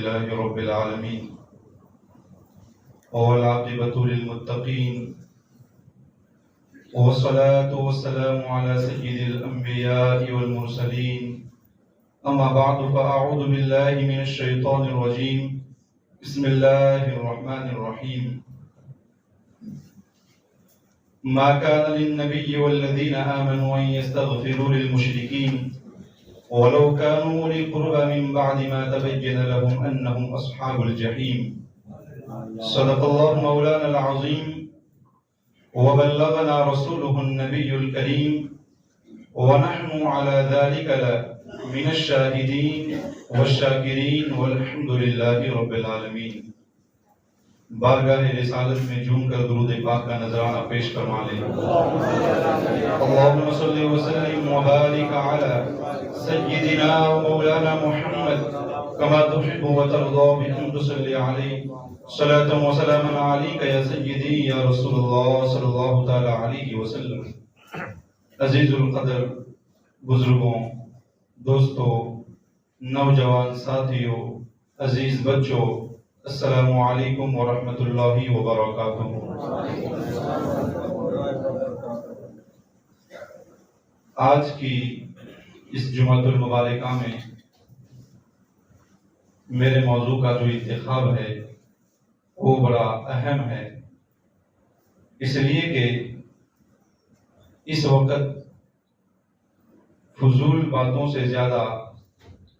لله رب العالمين والعاقبة للمتقين والصلاة والسلام على سيد الأنبياء والمرسلين أما بعد فأعوذ بالله من الشيطان الرجيم بسم الله الرحمن الرحيم ما كان للنبي والذين آمنوا أن يستغفروا للمشركين ولو كانوا أولي قربى من بعد ما تبين لهم أنهم أصحاب الجحيم صدق الله مولانا العظيم وبلغنا رسوله النبي الكريم ونحن على ذلك من الشاهدين والشاكرين والحمد لله رب العالمين. بارگاہ رسالت میں جھوم کر درود پاک کا نذرانہ پیش فرما لیں. اللهم صل وسلم وبارك على سيدنا ومولانا محمد كما تحب وترضى بأن تصلي عليه صلاة وسلاما عليك يا سيدي يا رسول الله صلی اللہ تعالی علیہ وسلم. عزیز القدر بزرگوں، دوستوں، نوجوان ساتھیوں، عزیز بچوں، السلام علیکم ورحمۃ اللہ وبرکاتہ. آج کی اس جمعۃ المبارکہ میں میرے موضوع کا جو انتخاب ہے وہ بڑا اہم ہے، اس لیے کہ اس وقت فضول باتوں سے زیادہ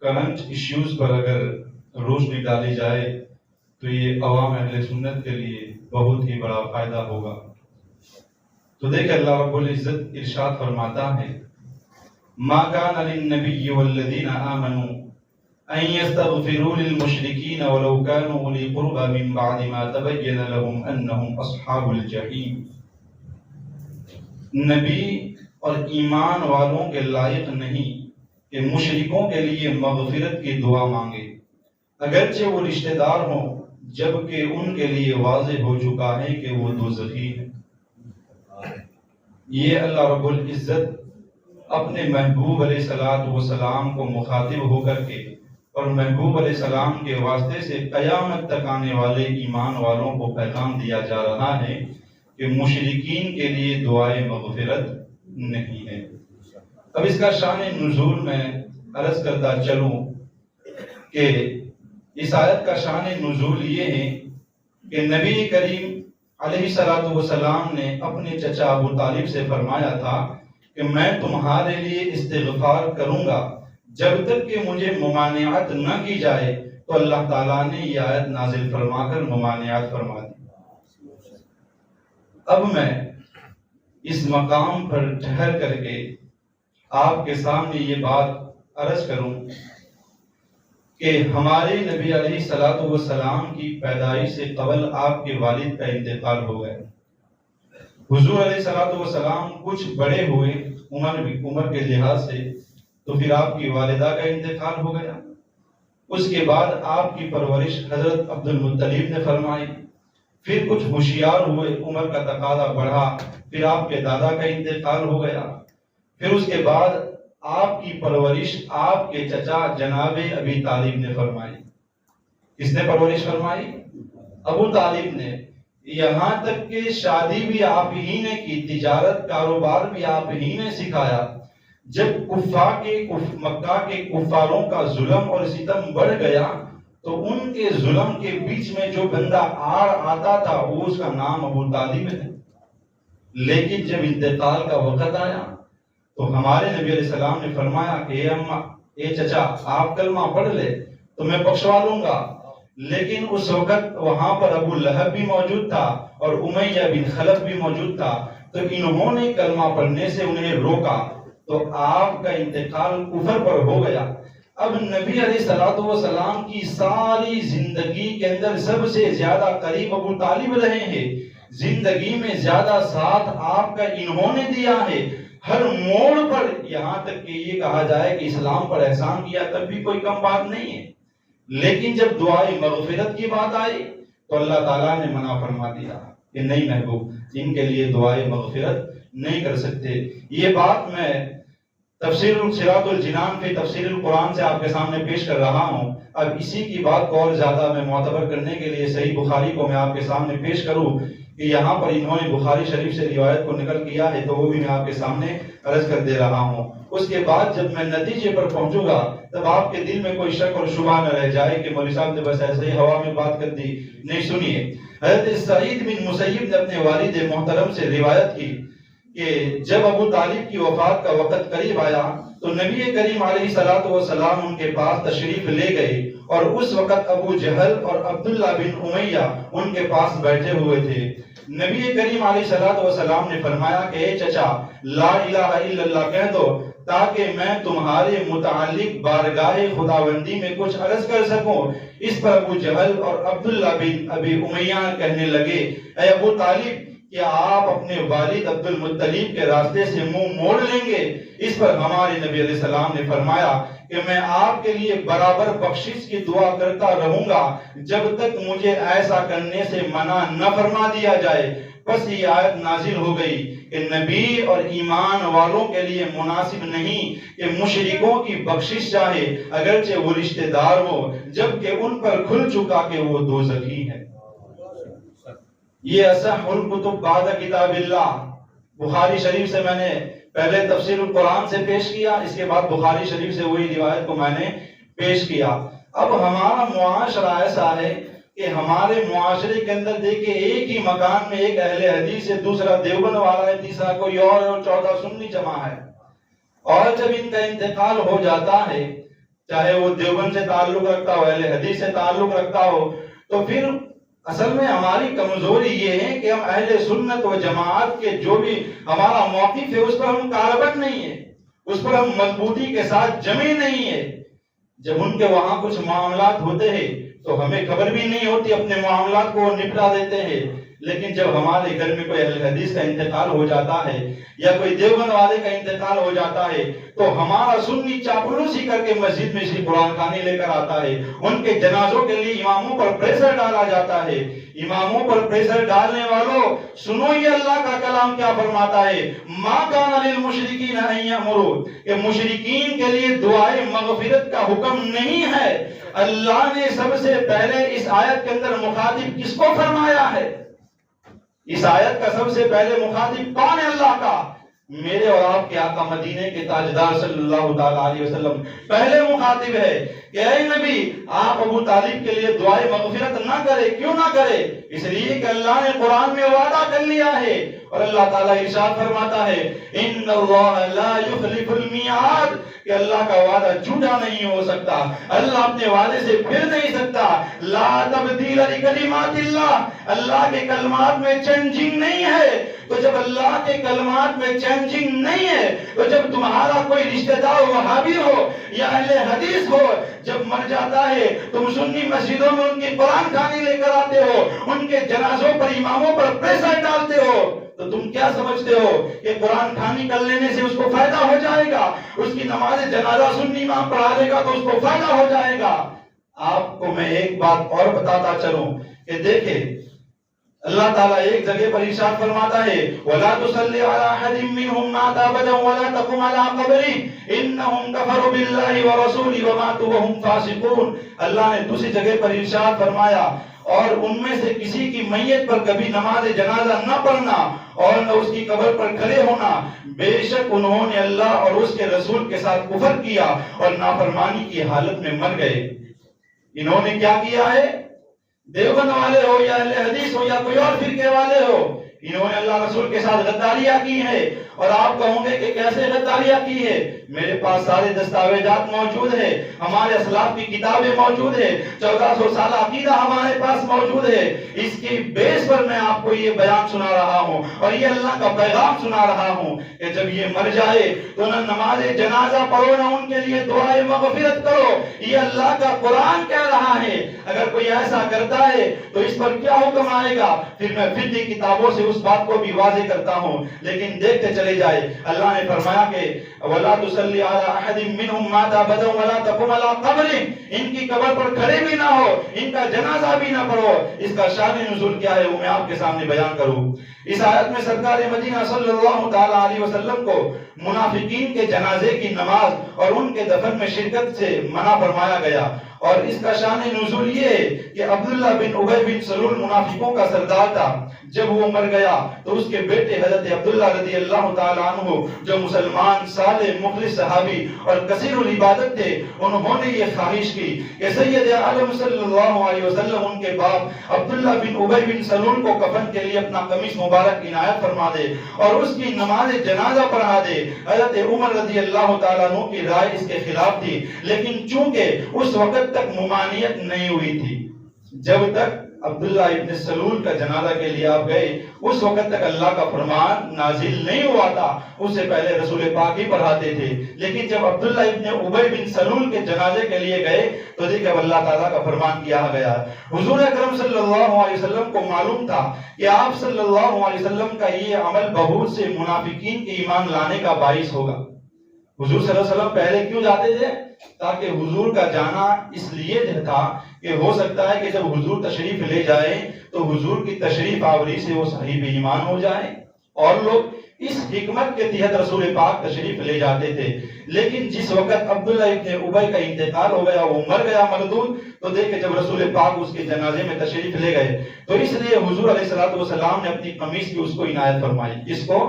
کرنٹ ایشوز پر اگر روشنی ڈالی جائے تو یہ عوام اہل سنت کے لیے بہت ہی بڑا فائدہ ہوگا. تو دیکھ اللہ رب العزت ارشاد فرماتا ہے ما کان للنبی والذین آمنوا ان یستغفروا للمشرکین ولو کانوا اولی قربى من بعد ما تبین لهم انهم اصحاب الجحیم. نبی اور ایمان والوں کے لائق نہیں کہ مشرکوں کے لیے مغفرت کی دعا مانگے اگرچہ وہ رشتہ دار ہوں، جبکہ ان کے لیے واضح ہو چکا ہے کہ وہ دوزخی ہے. یہ اللہ رب العزت اپنے محبوب علیہ السلام کو مخاطب ہو کر کے اور محبوب علیہ السلام کے واسطے سے قیامت تک آنے والے ایمان والوں کو پیغام دیا جا رہا ہے کہ مشرکین کے لیے دعائے مغفرت نہیں ہے. اب اس کا شان نزول میں عرض کرتا چلوں کہ اس آیت کا شان نزول یہ ہے کہ نبی کریم علیہ السلام نے اپنے چچا ابو طالب سے فرمایا تھا کہ میں تمہارے لیے استغفار کروں گا جب تک کہ مجھے ممانعت نہ کی جائے. تو اللہ تعالیٰ نے یہ آیت نازل فرما کر ممانعت فرما دی. اب میں اس مقام پر ٹھہر کر کے آپ کے سامنے یہ بات عرض کروں کہ ہمارے نبی علیہ السلام کی پیدائش سے قبل آپ کے والد کا انتقال ہو گیا. حضور علیہ السلام کچھ بڑے ہوئے عمر کے لحاظ سے، تو پھر آپ کی والدہ کا انتقال ہو گیا. اس کے بعد آپ کی پرورش حضرت عبد المطلب نے فرمائی. پھر کچھ ہوشیار ہوئے، عمر کا تقاضا بڑھا، پھر آپ کے دادا کا انتقال ہو گیا. پھر اس کے بعد آپ کی پرورش آپ کے چچا جناب ابی طالب نے فرمائی. کس نے پرورش فرمائی؟ ابو طالب نے. یہاں تک کہ شادی بھی آپ ہی نے کی، تجارت کاروبار بھی آپ ہی نے سکھایا. جب مکہ کے کفاروں کا ظلم اور ستم بڑھ گیا تو ان کے ظلم کے بیچ میں جو بندہ آتا تھا وہ اس کا نام ابو طالب ہے. لیکن جب انتقال کا وقت آیا تو ہمارے نبی علیہ السلام نے فرمایا کہ اے چچا آپ کلمہ پڑھ لے تو میں بخشوا لوں گا. لیکن اس وقت وہاں پر ابو لہب بھی موجود تھا اور امیہ بن خلف بھی موجود تھا، تو انہوں نے کلمہ پڑھنے سے انہیں روکا، تو آپ کا انتقال کفر پر ہو گیا. اب نبی علیہ السلام کی ساری زندگی کے اندر سب سے زیادہ قریب ابو طالب رہے ہیں. زندگی میں زیادہ ساتھ آپ کا انہوں نے دیا ہے. ہر موڑ پر، یہاں تک کہ یہ کہا جائے کہ اسلام پر احسان کیا، تب بھی کوئی کم بات نہیں ہے. لیکن جب دعائے مغفرت کی بات آئی تو اللہ تعالیٰ نے منع فرما دیا کہ نہیں محبوب، ان کے لیے دعائے مغفرت نہیں کر سکتے. یہ بات میں تفسیر صراط الجنان فی تفسیر القرآن سے آپ کے سامنے پیش کر رہا ہوں۔ اب اسی کی بات کو اور زیادہ میں معتبر کرنے کے لیے صحیح بخاری کو میں آپ کے سامنے پیش کروں کہ یہاں پر انہوں نے بخاری شریف سے روایت کو نقل کیا ہے، تو وہ بھی میں آپ کے سامنے عرض کر دے رہا ہوں۔ اس کے بعد جب میں نتیجے پر پہنچوں گا تب آپ کے دل میں کوئی شک اور شبہ نہ رہ جائے کہ مولوی صاحب نے بس ایسے ہی ہوا میں بات کر دی۔ نہیں، سنیے، حضرت سعید بن مسیب نے اپنے والد محترم سے روایت کی کہ جب ابو طالب کی وفات کا وقت قریب آیا تو نبی کریم علیہ الصلوۃ والسلام ان کے پاس تشریف لے گئے، اور اس وقت ابو جہل اور عبداللہ بن امیہ ان کے پاس بیٹھے ہوئے تھے۔ نبی کریم علیہ الصلوۃ والسلام نے فرمایا کہ اے چچا، لا الہ الا اللہ کہہ دو تاکہ میں تمہارے متعلق بارگاہ خداوندی میں کچھ عرض کر سکوں۔ اس پر ابو جہل اور عبداللہ بن ابی امیہ کہنے لگے، اے ابو طالب، کیا آپ اپنے والد عبد المطلب کے راستے سے منہ موڑ لیں گے؟ اس پر ہمارے نبی علیہ السلام نے فرمایا کہ میں آپ کے لیے برابر بخشش کی دعا کرتا رہوں گا جب تک مجھے ایسا کرنے سے منع نہ فرما دیا جائے۔ بس یہ آیت نازل ہو گئی کہ نبی اور ایمان والوں کے لیے مناسب نہیں کہ مشرکوں کی بخشش چاہے اگرچہ وہ رشتہ دار ہو، جبکہ ان پر کھل چکا کہ وہ دوزخی ہے۔ یہ اصح الکتب بعد کتاب اللہ، بخاری شریف سے میں نے پہلے تفسیر القرآن سے پیش کیا، اس کے بعد بخاری شریف سے وہی روایت کو میں نے پیش کیا۔ اب ہمارا معاشرہ ایسا ہے کہ ہمارے معاشرے کے اندر دیکھیں ایک ہی مکان میں ایک اہل حدیث ہے، دوسرا دیوبند والا ہے، تیسرا کوئی اور 14 سنی جمع ہے، اور جب ان کا انتقال ہو جاتا ہے، چاہے وہ دیوبند سے تعلق رکھتا ہو، اہل حدیث سے تعلق رکھتا ہو، تو پھر اصل میں ہماری کمزوری یہ ہے کہ ہم اہل سنت و جماعت کے جو بھی ہمارا موقف ہے اس پر ہم کاربند نہیں ہے، اس پر ہم مضبوطی کے ساتھ جمے نہیں ہے۔ جب ان کے وہاں کچھ معاملات ہوتے ہیں تو ہمیں خبر بھی نہیں ہوتی، اپنے معاملات کو نپٹا دیتے ہیں، لیکن جب ہمارے گھر میں کوئی اہل حدیث کا انتقال ہو جاتا ہے یا کوئی دیوبند والے کا انتقال ہو جاتا ہے تو ہمارا سنی چاپلوسی کر کے مسجد میں سے قرآن خوانی لے کر آتا ہے، ان کے جنازوں کے لیے اماموں پر پریشر ڈالا جاتا ہے۔ اماموں پر پریشر ڈالنے والوں، سنو یہ اللہ کا کلام کیا فرماتا ہے، ما کان للمشرکین ان یامروا، کہ مشرکین کے لیے دعائے مغفرت کا حکم نہیں ہے۔ اللہ نے سب سے پہلے اس آیت کے اندر مخاطب کس کو فرمایا ہے؟ اس آیت کا سب سے پہلے مخاطب کون ہے؟ اللہ کا۔ میرے اور آپ کے آقا مدینے کے تاجدار صلی اللہ تعالی علیہ وسلم پہلے مخاطب ہے کہ اے نبی، آپ ابو طالب کے لیے دعائے مغفرت نہ کرے۔ کیوں نہ کرے؟ اس لیے کہ اللہ نے قرآن میں وعدہ کر لیا ہے، اور اللہ تعالیٰ ارشاد فرماتا ہے ان اللہ لا یخلف المیعاد، کہ اللہ کا وعدہ جھوٹا نہیں ہو سکتا، اللہ اپنے وعدے سے پھر نہیں سکتا۔ لا تبدیل لکلمات اللہ، اللہ کے کلمات میں چینجنگ نہیں ہے۔ تو جب اللہ کے کلمات میں چینجنگ نہیں ہے تو جب تمہارا کوئی رشتہ دار وہابی ہو یا اہل حدیث ہو، جب مر جاتا ہے تم سنی مسجدوں میں ان کی قرآن خوانی لے کر آتے ہو، ان کے جنازوں پر اماموں پر پریشر ڈالتے ہو، تو تم کیا سمجھتے ہو کہ قرآن خوانی کر لینے سے اس کو فائدہ ہو جائے گا؟ اس کی نماز جنازہ سنی امام پڑھا دے گا تو اس کو فائدہ ہو جائے گا؟ آپ کو میں ایک بات اور بتاتا چلوں کہ دیکھیں، اللہ تعالیٰ ایک جگہ پر ارشاد فرماتا ہے وَلَا تُصَلِّ عَلَىٰ أَحَدٍ مِّنْهُمْ مَاتَ أَبَدًا وَلَا تَقُمْ عَلَىٰ قَبْرِهِ إِنَّهُمْ كَفَرُوا بِاللَّهِ وَرَسُولِهِ وَمَاتُوا وَهُمْ فَاسِقُونَ۔ اللہ نے دوسری جگہ پر ارشاد فرمایا اور ان میں سے کسی کی میت پر کبھی نماز جنازہ نہ پڑھنا اور نہ اس کی قبر پر کھڑے ہونا، بے شک انہوں نے اللہ اور اس کے رسول کے ساتھ کفر کیا اور نافرمانی کی حالت میں مر گئے۔ انہوں نے کیا کیا ہے؟ دیوبند والے ہو یا اہل حدیث ہو یا کوئی اور فرقے والے ہو، انہوں نے اللہ رسول کے ساتھ غداریاں کی ہے۔ اور آپ کہوں گے کہ کیسے غداریاں کی ہے؟ میرے پاس سارے دستاویزات موجود ہیں، ہمارے اسلاف کی کتابیں موجود ہیں، 1400 سال عقیدہ ہمارے پاس موجود ہے۔ اس کی بیس پر میں آپ کو یہ بیان سنا رہا ہوں اور یہ اللہ کا پیغام سنا رہا ہوں کہ جب یہ مر جائے تو نہ نماز جنازہ پڑھو نہ ان کے لیے دعائے مغفرت کرو، یہ اللہ کا قرآن کہہ رہا ہے۔ اگر کوئی ایسا کرتا ہے تو اس پر کیا حکم آئے گا؟ پھر میں فقہ کتابوں سے اس اس بات کو بھی واضح کرتا ہوں، لیکن دیکھتے چلے جائے۔ اللہ نے فرمایا کہ وَلَا تُصَلِّ عَلَىٰ أَحَدٍ مِّنْهُمْ مَاتَ أَبَدًا وَلَا تَقُمْ عَلَىٰ قَبْرِهِ، ان کی قبر پر کھڑے بھی نہ ہو، ان کا جنازہ بھی نہ پڑھو۔ اس کا شان نزول کیا ہے وہ میں آپ کے سامنے بیان کروں۔ اس آیت میں سرکار مدینہ صلی اللہ تعالیٰ علیہ وسلم کو منافقین کے جنازے کی نماز اور ان کے دفن میں شرکت سے منع فرمایا گیا، اور اس کا شان نزول یہ ہے کہ عبداللہ بن ابی بن سلول منافقوں کا سردار تھا۔ جب وہ مر گیا تو اس کے بیٹے حضرت عبداللہ رضی اللہ تعالیٰ عنہ جو مسلمان صالح مخلص صحابی اور کثیر العبادت تھے، انہوں نے یہ خواہش کی کہ سید عالم صلی اللہ علیہ وسلم ان کے باپ عبداللہ بن ابی بن سلول کو کفن کے لیے اپنا قمیص مبارک عنایت فرما دے اور اس کی نماز جنازہ پڑھا دے۔ حضرت عمر رضی اللہ تعالیٰ عنہ کی رائے اس کے خلاف تھی، لیکن چونکہ اس وقت تک ممانعت نہیں ہوئی تھی، جب تک عبداللہ ابن سلول کا جنازہ کے لیے آپ گئے اس وقت تک اللہ کا فرمان نازل نہیں ہوا تھا، اس سے پہلے رسول پاک ہی پڑھاتے تھے۔ لیکن جب عبداللہ ابن ابی بن سلول کے جنازے کے لیے گئے تو دیکھیں اللہ تعالیٰ کا فرمان کیا گیا۔ حضور اکرم صلی اللہ علیہ وسلم کو معلوم تھا کہ آپ صلی اللہ علیہ وسلم کا یہ عمل بہت سے منافقین کے ایمان لانے کا باعث ہوگا۔ حضور صلی اللہ علیہ وسلم پہلے کیوں جاتے تھے؟ تاکہ حضور کا جانا اس لیے تھا کہ ہو سکتا ہے کہ جب حضور تشریف لے جائیں تو حضور کی تشریف آوری سے وہ صاحب ایمان ہو جائیں، اور لوگ اس حکمت کے تحت رسول پاک تشریف لے جاتے تھے۔ لیکن جس وقت عبداللہ ابن ابی کا انتقال ہو گیا، وہ مر گیا مردود، تو دیکھیں جب رسول پاک اس کے جنازے میں تشریف لے گئے تو اس لیے حضور علیہ السلام نے اپنی قمیص کی اس کو عنایت فرمائی، جس کو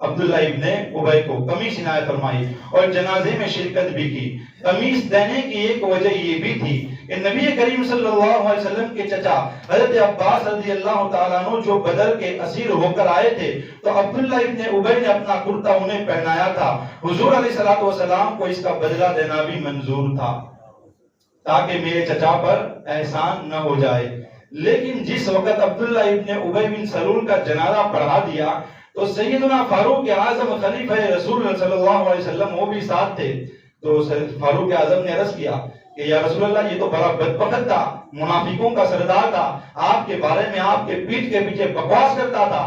عبداللہ ابن ابی کو قمیص عنایت فرمائی اور جنازے میں شرکت بھی کی۔ قمیص دینے کی ایک وجہ یہ بھی تھی کہ نبی کریم صلی اللہ علیہ وسلم کے چچا حضرت عباس رضی اللہ تعالیٰ عنہ جو بدر کے اسیر ہو کر آئے تھے تو عبداللہ ابن ابی نے اپنا کرتا انہیں پہنایا تھا۔ حضور علیہ السلام کو اس کا بدلہ دینا بھی منظور تھا تاکہ میرے چچا پر احسان نہ ہو جائے۔ لیکن جس وقت عبداللہ ابن ابی بن سلول کا جنازہ پڑھا دیا تو سیدنا فاروق اعظم خلیفہ رسول صلی اللہ علیہ وسلم وہ بھی ساتھ تھے، تو فاروق اعظم نے عرض کیا کہ یا رسول اللہ یہ تو بڑا بدبخت تھا، منافقوں کا سردار تھا، آپ کے بارے میں آپ کے پیٹھ کے پیچھے بکواس کرتا تھا،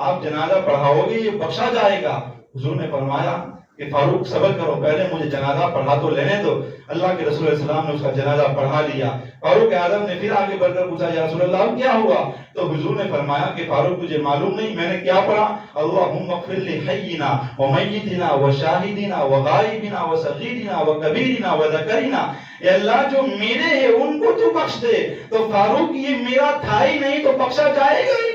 آپ جنازہ پڑھاؤ گے یہ بخشا جائے گا۔ حضور نے فرمایا کہ فاروق صبر کرو، پہلے مجھے جنازہ پڑھا تو لینے دو۔ اللہ کے رسول علیہ السلام نے اس کا جنازہ پڑھا لیا۔ فاروق اعظم نے پھر آگے بڑھ کر پوچھا یا رسول اللہ کیا ہوا؟ تو حضور نے فرمایا کہ فاروق تجھے معلوم نہیں میں نے کیا پڑھا؟ اللہم اغفر لحینا ومیتنا وشاہدنا وغائبنا وصغیرنا وکبیرنا وذکرنا، اے اللہ جو میرے ہیں ان کو تو بخش دے۔ تو فاروق یہ میرا تھا ہی نہیں تو بخشا جائے گا ہی،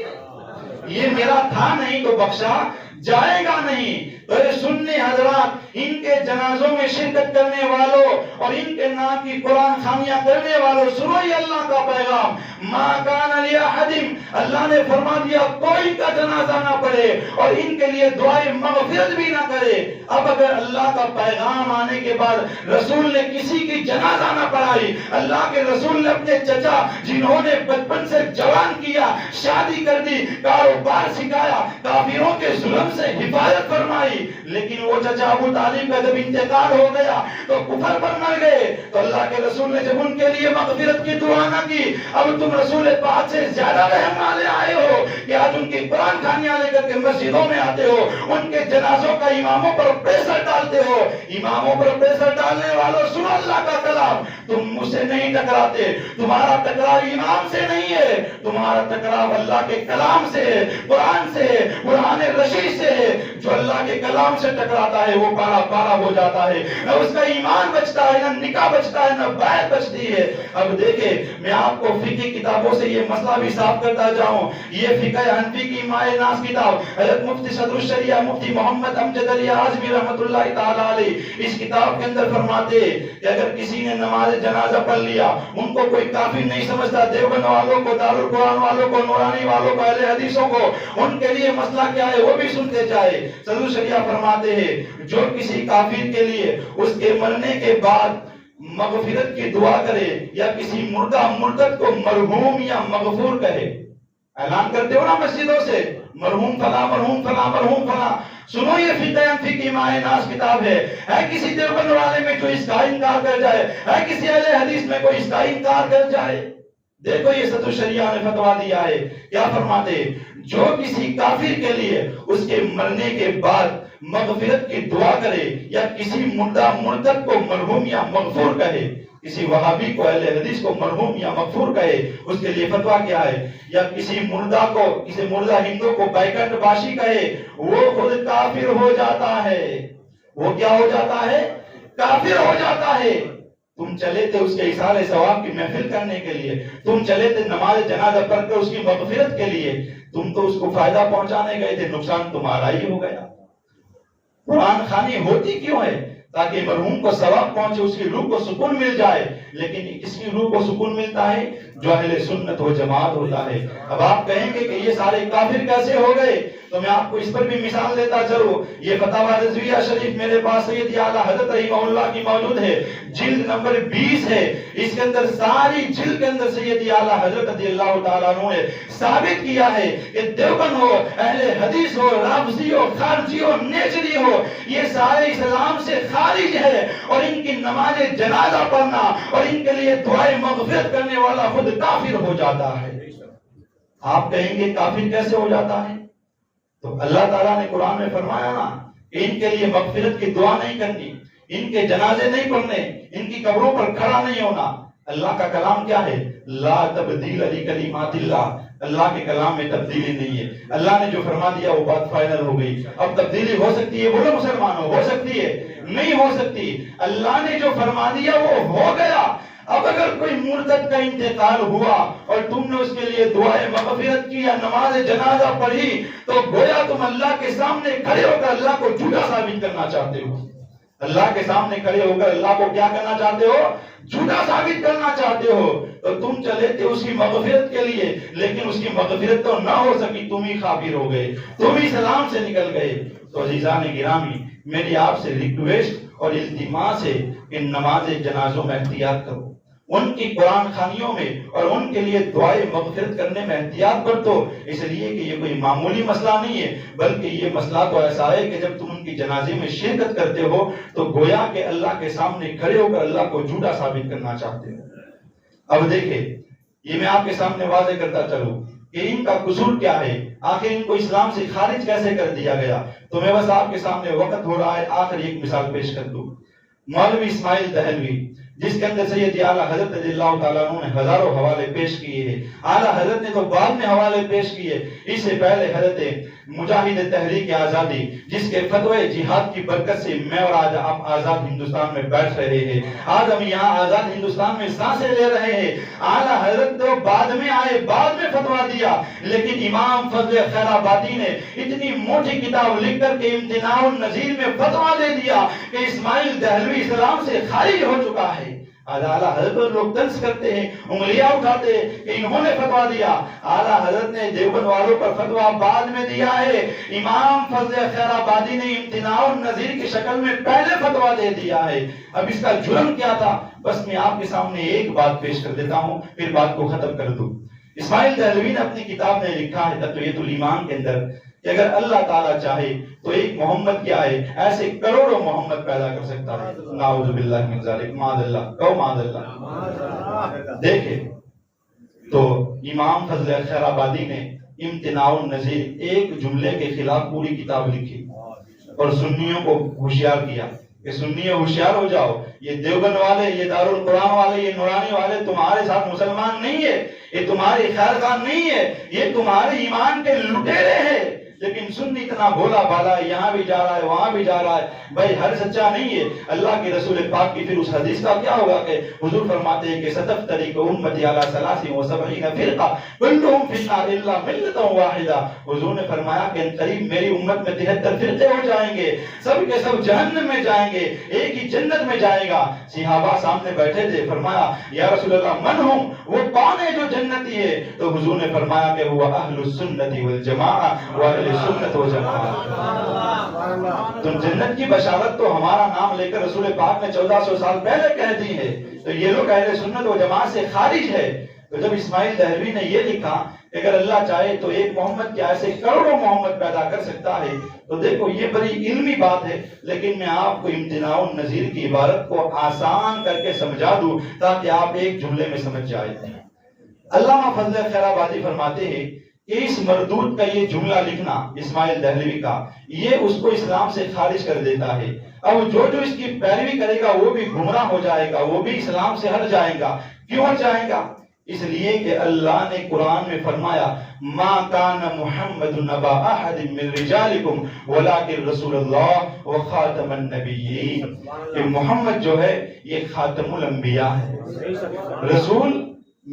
یہ میرا تھا نہیں تو بخشا جائے گا نہیں۔ تو سنی حضرات، ان کے جنازوں میں شرکت کرنے والوں اور ان کے نام کی قرآن خوانیاں کرنے والوں، سنو یہ اللہ کا پیغام، ما کان لأحد، اللہ نے فرما دیا کوئی کا جنازہ نہ پڑھے اور ان کے لیے دعائے مغفرت بھی نہ کرے۔ اب اگر اللہ کا پیغام آنے کے بعد رسول نے کسی کی جنازہ نہ پڑھائی، اللہ کے رسول نے اپنے چچا جنہوں نے بچپن سے جوان کیا، شادی کر دی، کاروبار سکھایا، کافروں کے ظلم سے حفاظت فرمائی، لیکن وہ چچا ابو طالب کا جب انتقال ہو گیا تو کفر پر مر گئے، تو اللہ کے رسول نے جب ان کے لیے مغفرت کی دعا نہ کی، اب تم رسول پاک سے زیادہ رحم والے آئے ہو کہ آج ان کی قرآن خوانیاں لے کر کے مسجدوں میں آتے ہو، ان کے جنازوں کا اماموں پر پریشر ڈالتے ہو۔ اماموں پر پریشر ڈالنے والوں سنو اللہ کا کلام، تم مجھ سے نہیں ٹکراتے، تمہارا ٹکراؤ امام سے نہیں ہے، تمہارا ٹکراؤ اللہ کے کلام سے ہے، قرآن سے ہے، قرآن رشید سے ہے۔ جو اللہ کے کلام سے ٹکراتا ہے وہ پارا پارا ہو جاتا ہے، نہ اس کا ایمان بچتا ہے، نہ نکاح بچتا ہے، نہ بیعت بچتی ہے۔ اب دیکھیں میں آپ کو فقہ کتابوں سے یہ مسئلہ بھی صاف کرتا جاؤں، یہ فقہ حنفی کی مائے ناز کتاب حضرت مفتی صدر الشریعہ مفتی محمد امجد علی اعظمی رحمۃ اللہ تعالی علیہ اس کتاب کے اندر فرماتے کہ اگر کسی نے نماز جنازہ پڑھ لیا، ان کو کوئی کافر نہیں سمجھتا، دیوبند والوں کو، دارالقرآن والوں کو، نورانی والوں کو، اہل حدیثوں کو، ان کے لیے مسئلہ کیا ہے وہ بھی سنتے جائے۔ صدر الشریعہ فرماتے ہیں جو کسی کافر کے لیے اس کے مرنے کے بعد مغفرت کی دعا کرے یا کسی مردہ مرتد کو مرحوم یا مغفور کہے، اعلان کرتے ہو نا مسجدوں سے مرحوم فلاں مرحوم فلاں مرحوم فلاں، سنو یہ فقہ حنفی کی مائے ناز کتاب ہے کسی دیوبند والے میں جو اس کا انکار کر جائے، ہے کسی اہل حدیث میں کوئی اس کا انکار کر جائے، دیکھو یہ صدر شریعہ نے فتوا دیا ہے، کیا فرماتے؟ جو کسی کافر کے لیے اس کے مرنے کے بعد مغفرت کی دعا کرے یا کسی مردہ مرتد کو مرحوم یا مغفور کہے، کسی وہابی کو اہل حدیث کو مرحوم یا مغفور کہے، اس کے لیے فتوا کیا ہے؟ یا کسی مردہ ہندو کو بیکٹ باشی کہے، وہ خود کافر ہو جاتا ہے۔ وہ کیا ہو جاتا ہے؟ کافر ہو جاتا ہے۔ تم چلے تھے اس کے اصحار ثواب کی محفل کرنے کے لیے، تم چلے تھے نماز جنازہ پڑھ کر اس کی مغفرت کے لیے، تم تو اس کو فائدہ پہنچانے گئے تھے، نقصان تمہارا ہی ہو گیا۔ قرآن خوانی ہوتی کیوں ہے؟ تاکہ مرحوم کو ثواب پہنچے، اس کی روح کو سکون مل جائے۔ لیکن کس کی روح کو سکون ملتا ہے؟ جو اہل سنت و جماعت ہوتا ہے۔ اب آپ کہیں گے کہ یہ سارے کافر کیسے ہو گئے؟ تو میں آپ کو اس پر بھی مثال دیتا چلوں۔ یہ فتاوی رضویہ شریف میرے پاس سید اعلیٰ حضرت رحمہ اللہ کی موجود ہے، جلد نمبر 20 ہے۔ اس کے اندر ساری جلد کے اندر سید اعلیٰ حضرت رضی اللہ تعالیٰ عنہ نے ثابت کیا ہے کہ دیوبند ہو، اہل حدیث ہو، رافضی ہو، خارجی ہو، نیچری ہو، یہ سارے اسلام سے خارج ہے، اور ان کی نماز جنازہ پڑھنا اور ان کے لیے دعائے مغفرت کرنے والا خود کافر ہو جاتا ہے۔ آپ کہیں گے کافر کیسے ہو جاتا ہے؟ تو اللہ تعالیٰ نے قرآن میں فرمایا نا کہ ان کے لیے مغفرت کی دعا نہیں کرنی، ان کے جنازے نہیں پڑھنے، ان کی قبروں پر کھڑا نہیں ہونا۔ اللہ کا کلام کیا ہے؟ لا تبدیل لکلمات اللہ، اللہ کے کلام میں تبدیلی نہیں ہے۔ اللہ نے جو فرما دیا وہ بات فائنل ہو گئی۔ اب تبدیلی ہو سکتی ہے؟ بولو مسلمانوں، ہو سکتی ہے؟ نہیں ہو سکتی۔ اللہ نے جو فرما دیا وہ ہو گیا۔ اب اگر کوئی مرتد کا انتقال ہوا اور تم نے اس کے لیے دعائے مغفرت کی یا نماز جنازہ پڑھی، تو گویا تم اللہ کے سامنے کھڑے ہو کر اللہ کو جھوٹا ثابت کرنا چاہتے ہو۔ اللہ کے سامنے کھڑے ہو کر اللہ کو کیا کرنا چاہتے ہو؟ جھوٹا ثابت کرنا چاہتے ہو۔ تو تم چلے تھے اس کی مغفرت کے لیے، لیکن اس کی مغفرت تو نہ ہو سکی، تم ہی کافر ہو گئے، تم ہی اسلام سے نکل گئے۔ تو عزیزان گرامی، میری آپ سے ریکویسٹ اور التماس ہے کہ نماز جنازوں میں احتیاط کرو، ان کی قرآن خوانیوں میں اور ان کے لیے دعائے مغفرت کرنے میں احتیاط برتو، اس لیے کہ یہ کوئی معمولی مسئلہ نہیں ہے، بلکہ یہ مسئلہ تو ایسا ہے کہ جب تم ان کی جنازے میں شرکت کرتے ہو تو گویا کہ اللہ کے سامنے کھڑے ہو کر اللہ کو جھوٹا ثابت کرنا چاہتے ہو۔ اب دیکھیں، یہ میں آپ کے سامنے واضح کرتا چلوں کہ ان کا قصور کیا ہے، آخر ان کو اسلام سے خارج کیسے کر دیا گیا۔ تو میں بس آپ کے سامنے وقت ہو رہا ہے، آخر ایک مثال پیش کر دوں۔ مولوی اسماعیل دہلوی، جس کے اندر سید اعلیٰ حضرت رضی اللہ تعالیٰ عنہ نے ہزاروں حوالے پیش کیے ہیں، اعلیٰ حضرت نے تو بعد میں حوالے پیش کیے، اس سے پہلے حضرت مجاہد تحریک آزادی، جس کے فتوے جہاد کی برکت سے میں اور آج آپ آزاد ہندوستان میں بیٹھ رہے ہیں، آج ہم یہاں آزاد ہندوستان میں سانسیں لے رہے ہیں۔ اعلیٰ حضرت تو بعد میں آئے، بعد میں فتوا دیا، لیکن امام فضل خیر آبادی نے اتنی موٹی کتاب لکھ کر کے امتناع النظیر میں فتوا دے دیا کہ اسماعیل دہلوی اسلام سے خارج ہو چکا ہے۔ اعلیٰ حضرت لوگ طنز کرتے ہیں، انگلیاں اٹھاتے ہیں کہ انہوں نے فتوا دیا۔ اعلیٰ حضرت نے دیوبند والوں پر فتوا بعد میں دیا ہے، امام فضل خیر آبادی نے امتناع النظیر کی شکل میں پہلے فتوا دے دیا ہے۔ اب اس کا جرم کیا تھا؟ بس میں آپ کے سامنے ایک بات پیش کر دیتا ہوں، پھر بات کو ختم کر دوں۔ اسماعیل دہلوی نے اپنی کتاب میں لکھا ہے تقویۃ الایمان کے اندر کہ اگر اللہ تعالیٰ چاہے تو ایک محمد کیا ہے، ایسے کروڑوں محمد پیدا کر سکتا ہے۔ نعوذ باللہ من ذالک، معاذ اللہ، کہو معاذ اللہ۔ دیکھیں تو امام فضل خیر آبادی نے امتناع النظیر ایک جملے کے خلاف پوری کتاب لکھی اور سنیوں کو ہوشیار کیا کہ سنیوں ہوشیار ہو جاؤ، یہ دیوبند والے، یہ دارالقرآن والے، یہ نورانی والے تمہارے ساتھ مسلمان نہیں ہے، یہ تمہاری خیر خواہ نہیں ہے، یہ تمہارے ایمان کے لٹیرے ہیں۔ لیکن سنی اتنا بھولا بھالا ہے، یہاں بھی جا رہا ہے، وہاں بھی جا رہا ہے، بھائی ہر سچا نہیں ہے۔ اللہ کے رسول پاک کی پھر اس حدیث کا کیا ہوگا کہ حضور فرماتے ہیں کہ ستفترق امتی علی 73 فرقہ کلہم فی النار الا ملۃ واحدہ۔ حضور نے فرمایا کہ قریب میری امت میں 73 فرقے ہو جائیں گے، سب کے سب جہنم میں جائیں گے، ایک ہی جنت میں جائے گا۔ صحابہ سامنے بیٹھے تھے، فرمایا یا رسول اللہ من ہم، وہ کون ہے جو جنتی ہے؟ تو حضور نے فرمایا کہ ہوا اہل السنت والجماعہ واہل سنت و جماعت۔ تو جنت کی بشارت تو ہمارا نام لے کر رسول پاک نے 1400 سال پہلے کہہ دی ہے، تو یہ لوگ اہل سنت و جماعت سے خارج ہے۔ تو جب اسماعیل دہلوی نے یہ لکھا کہ اگر اللہ چاہے تو ایک محمد کیا ایسے کروڑوں محمد پیدا کر سکتا ہے، تو دیکھو یہ بڑی علمی بات ہے، لیکن میں آپ کو امتناع النظیر کی عبارت کو آسان کر کے سمجھا دوں تاکہ آپ ایک جملے میں سمجھ جائیں۔ علامہ فضل خیر آبادی فرماتے ہیں کہ اس مردود کا یہ جملہ لکھنا اسماعیل دہلوی کا، یہ اس کو اسلام سے خارج کر دیتا ہے۔ اب جو اس کی پیروی کرے گا وہ بھی گمراہ ہو جائے گا، وہ بھی اسلام سے ہٹ جائے گا۔ کیوں ہٹ جائے گا؟ اس لیے کہ اللہ نے قرآن میں فرمایا ما کان محمد نبا احد من رجالکم ولکن رسول اللہ وخاتم النبیین، کہ محمد جو ہے یہ خاتم الانبیاء ہے۔ رسول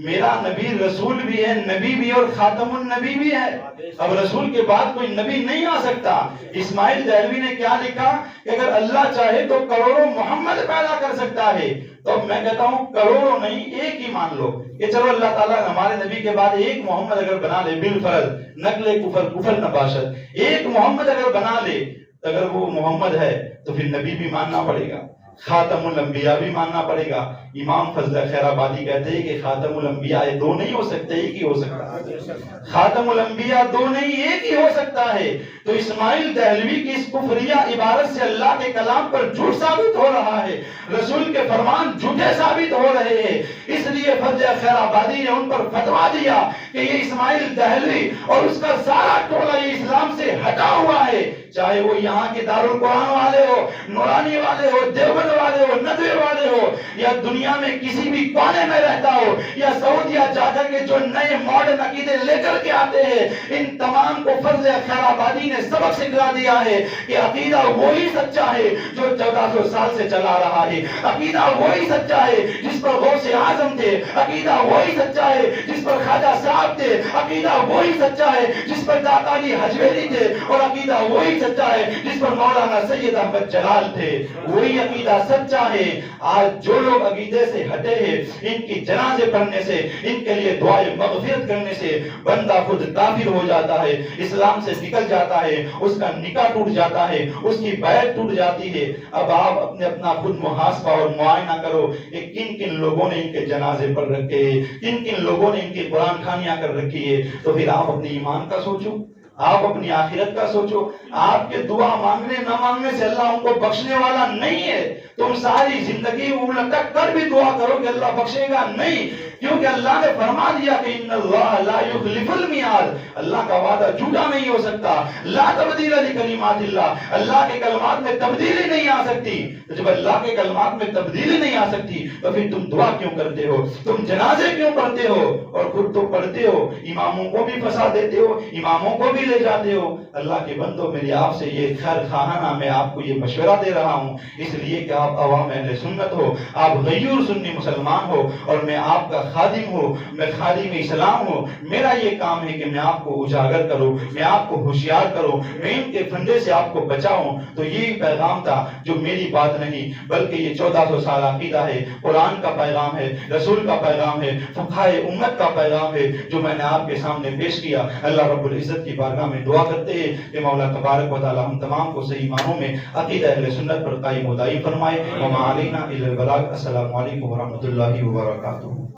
میرا نبی رسول بھی ہے، نبی بھی اور خاتم النبی بھی ہے۔ اب رسول کے بعد کوئی نبی نہیں آ سکتا۔ اسماعیل دہلوی نے کیا لکھا کہ اگر اللہ چاہے تو کروڑوں محمد پیدا کر سکتا ہے، تو میں کہتا ہوں کروڑوں نہیں، ایک ہی مان لو کہ چلو اللہ تعالیٰ ہمارے نبی کے بعد ایک محمد اگر بنا لے بالفرض، نقل کفر کفر نباشت، ایک محمد اگر بنا لے، اگر وہ محمد ہے تو پھر نبی بھی ماننا پڑے گا، خاتم الانبیاء بھی ماننا پڑے گا۔ امام فضل خیر آبادی کہتے ہیں کہ خاتم الانبیاء دو نہیں ہو سکتے، ایک ہی ہو سکتا ہے۔ خاتم الانبیاء دو نہیں، ایک ہی ہو سکتا ہے۔ تو اسماعیل دہلوی کی اس کفریہ عبارت سے اللہ کے کلام پر جھوٹ ثابت ہو رہا ہے، رسول کے فرمان جھوٹے ثابت ہو رہے ہیں۔ اس لیے فضل خیر آبادی نے ان پر فتویٰ دیا کہ یہ اسماعیل دہلوی اور اس کا سارا ٹولہ یہ اسلام سے ہٹا ہوا ہے، چاہے وہ یہاں کے دارالقرآن والے ہو، نورانی والے ہو، دیوبند والے ہو، ندوے والے ہو، یا دنیا میں کسی بھی کونے میں رہتا ہو، یا سعودیہ جا کر کے جو نئے ماڈرن عقیدے لے کر کے آتے ہیں، ان تمام کو فضل خیر آبادی نے سبق سکھلا دیا ہے کہ عقیدہ وہی سچا ہے جو 1400 سال سے چلا رہا ہے، عقیدہ وہی سچا ہے جس پر غوث اعظم تھے، عقیدہ وہی سچا ہے جس پر خواجہ صاحب تھے، عقیدہ وہی سچا ہے جس پر داتا علی حجویری تھے، اور عقیدہ وہی سچا ہے جس پر مولانا سید احمد جلال تھے۔ وہی عقیدہ سچا ہے۔ آج جو لوگ عقیدے سے ہٹے ہیں، ان کی جنازے پڑھنے سے، ان کے لیے دعائے مغفرت کرنے سے بندہ خود کافر ہو جاتا ہے، اسلام سے نکل جاتا ہے، اس کا نکاح ٹوٹ جاتا ہے، اس کی بیعت ٹوٹ جاتی ہے۔ اب آپ اپنا خود محاسبہ اور معائنہ کرو کہ کن کن لوگوں نے ان کے جنازے پڑھ رکھے ہیں، کن کن لوگوں نے ان کی قرآن خوانیاں کر رکھی ہے۔ تو پھر آپ اپنے ایمان کا سوچو، آپ اپنی آخرت کا سوچو۔ آپ کے دعا مانگنے نہ مانگنے سے اللہ ان کو بخشنے والا نہیں ہے۔ تم ساری زندگی الٹک کر بھی دعا کرو کہ اللہ بخشے گا نہیں، کیونکہ اللہ نے فرما دیا کہ ان اللہ لا یخلف المیعاد، اللہ کا وعدہ جھوٹا نہیں ہو سکتا۔ لا تبدیل لکلمات اللہ، اللہ کے کلمات میں تبدیلی نہیں آ سکتی۔ تو جب اللہ کے کلمات میں تبدیلی نہیں آ سکتی تو پھر تم دعا کیوں کرتے ہو، تم جنازے کیوں پڑھتے ہو، اور خود تو پڑھتے ہو، اماموں کو بھی پھنسا دیتے ہو، اماموں کو بھی لے جاتے ہو۔ اللہ کے بندوں، میری آپ سے یہ خیر خواہانہ میں آپ کو یہ مشورہ دے رہا ہوں، اس لیے کہ آپ عوام اہل سنت ہو، آپ غیور سنی مسلمان ہو، اور میں آپ کا خادم ہوں، میں خادم اسلام ہوں۔ میرا یہ کام ہے کہ میں آپ کو اجاگر کروں، میں آپ کو ہوشیار کروں، میں ان کے پھندے سے آپ کو بچاؤں۔ تو یہی پیغام تھا، جو میری بات نہیں بلکہ یہ 1400 سال عقیدہ ہے، قرآن کا پیغام ہے، رسول کا پیغام ہے، فقہائے امت کا پیغام ہے، جو میں نے آپ کے سامنے پیش کیا۔ اللہ رب العزت کی بارگاہ میں دعا کرتے ہیں کہ مولا تبارک و تعالی ہم تمام کو صحیح معنوں میں عقیدہ اہل سنت پر قائم و دائم فرمائے۔ وما علینا الا البلاغ۔ السلام علیکم ورحمۃ اللہ وبرکاتہ۔